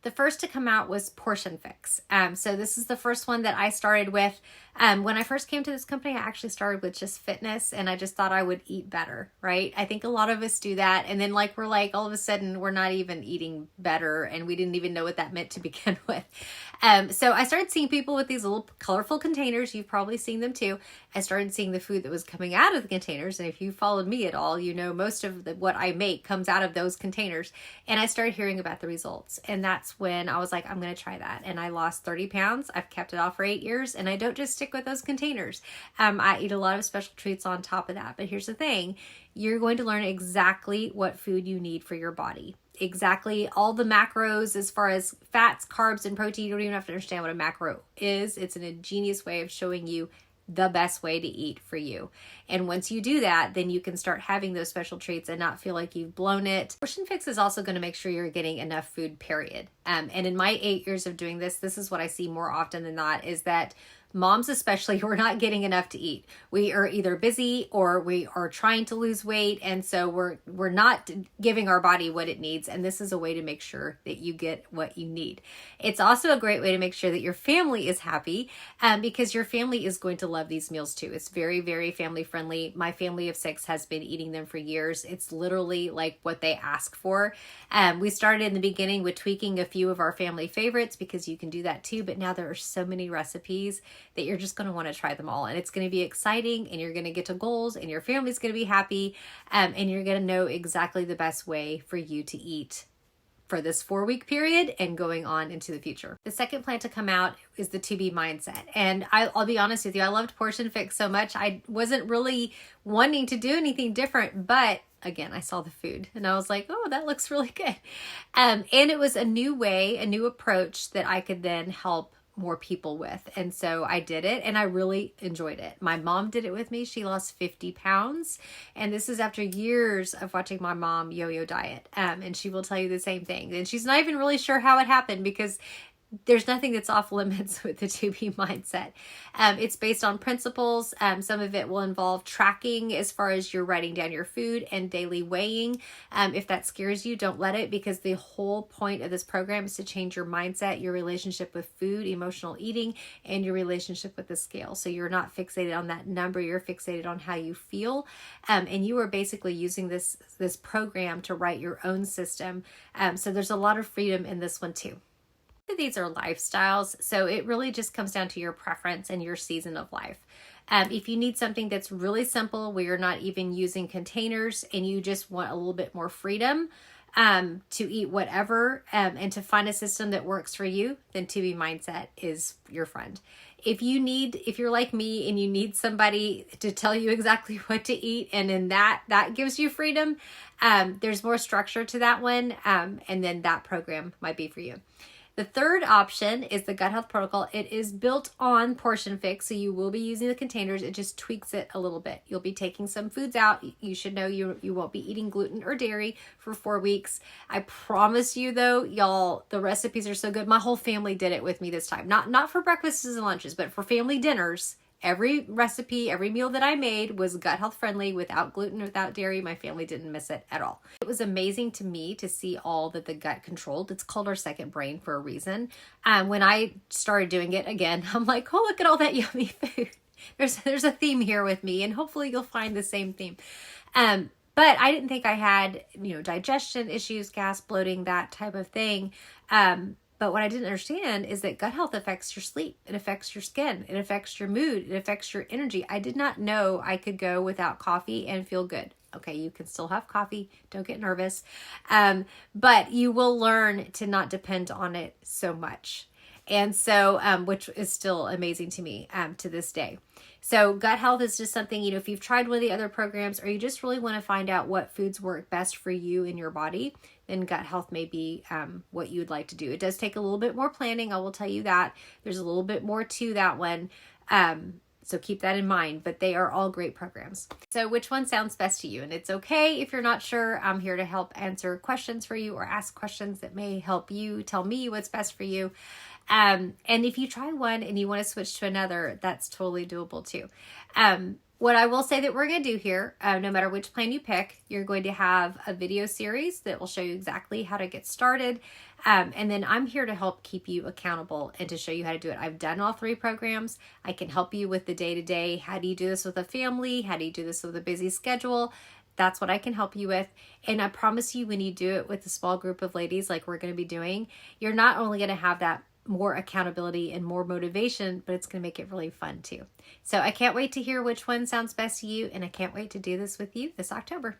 The first to come out was Portion Fix. So this is the first one that I started with. When I first came to this company, I actually started with just fitness, and I just thought I would eat better, right? I think a lot of us do that. And then we're like, all of a sudden we're not even eating better, and we didn't even know what that meant to begin with. So I started seeing people with these little colorful containers. You've probably seen them too. I started seeing the food that was coming out of the containers. And if you followed me at all, you know most of what I make comes out of those containers. And I started hearing about the results. And that's when I was like, I'm going to try that. And I lost 30 pounds. I've kept it off for 8 years. And I don't just stick with those containers. I eat a lot of special treats on top of that. But here's the thing. You're going to learn exactly what food you need for your body. Exactly all the macros as far as fats, carbs, and protein. You don't even have to understand what a macro is. It's an ingenious way of showing you the best way to eat for you. And once you do that, then you can start having those special treats and not feel like you've blown it. Portion Fix is also going to make sure you're getting enough food, period. And in my 8 years of doing this, this is what I see more often than not, is that moms especially, we're not getting enough to eat. We are either busy or we are trying to lose weight. And so we're not giving our body what it needs. And this is a way to make sure that you get what you need. It's also a great way to make sure that your family is happy, because your family is going to love these meals too. It's very, very family friendly. My family of 6 has been eating them for years. It's literally like what they ask for. We started in the beginning with tweaking a few of our family favorites, because you can do that too. But now there are so many recipes that you're just going to want to try them all. And it's going to be exciting, and you're going to get to goals, and your family's going to be happy, and you're going to know exactly the best way for you to eat for this 4-week period and going on into the future. The second plan to come out is the To Be Mindset. And I'll be honest with you, I loved Portion Fix so much. I wasn't really wanting to do anything different, but again, I saw the food and I was like, oh, that looks really good. And it was a new way, a new approach that I could then help more people with. And so I did it, and I really enjoyed it. My mom did it with me. She lost 50 pounds. And this is after years of watching my mom yo-yo diet. And she will tell you the same thing. And she's not even really sure how it happened, because there's nothing that's off limits with the To Be Mindset. It's based on principles. Some of it will involve tracking as far as you're writing down your food and daily weighing. If that scares you, don't let it, because the whole point of this program is to change your mindset, your relationship with food, emotional eating, and your relationship with the scale. So you're not fixated on that number, you're fixated on how you feel. And you are basically using this program to write your own system. So there's a lot of freedom in this one too. These are lifestyles, so it really just comes down to your preference and your season of life. If you need something that's really simple, where you're not even using containers, and you just want a little bit more freedom to eat whatever, and to find a system that works for you, then To Be Mindset is your friend. If you're like me and you need somebody to tell you exactly what to eat, and then that gives you freedom, there's more structure to that one, and then that program might be for you. The third option is the Gut Health Protocol. It is built on Portion Fix, so you will be using the containers. It just tweaks it a little bit. You'll be taking some foods out. You should know you won't be eating gluten or dairy for 4 weeks. I promise you though, y'all, the recipes are so good. My whole family did it with me this time. Not for breakfasts and lunches, but for family dinners. Every recipe, every meal that I made was gut health friendly, without gluten, without dairy. My family didn't miss it at all. It was amazing to me to see all that the gut controlled. It's called our second brain for a reason. When I started doing it again, I'm like, oh, look at all that yummy food. There's a theme here with me, and hopefully you'll find the same theme. But I didn't think I had, digestion issues, gas, bloating, that type of thing. But what I didn't understand is that gut health affects your sleep. It affects your skin. It affects your mood. It affects your energy. I did not know I could go without coffee and feel good. Okay, you can still have coffee. Don't get nervous. But you will learn to not depend on it so much. And so, which is still amazing to me to this day. So gut health is just something, if you've tried one of the other programs, or you just really want to find out what foods work best for you and your body, then gut health may be what you would like to do. It does take a little bit more planning. I will tell you that. There's a little bit more to that one. So keep that in mind, but they are all great programs. So which one sounds best to you? And it's okay if you're not sure. I'm here to help answer questions for you, or ask questions that may help you tell me what's best for you. And if you try one and you want to switch to another, that's totally doable too. What I will say that we're going to do here, no matter which plan you pick, you're going to have a video series that will show you exactly how to get started. And then I'm here to help keep you accountable and to show you how to do it. I've done all 3 programs. I can help you with the day-to-day. How do you do this with a family? How do you do this with a busy schedule? That's what I can help you with. And I promise you, when you do it with a small group of ladies like we're going to be doing, you're not only going to have that more accountability and more motivation, but it's going to make it really fun too. So I can't wait to hear which one sounds best to you, and I can't wait to do this with you this October.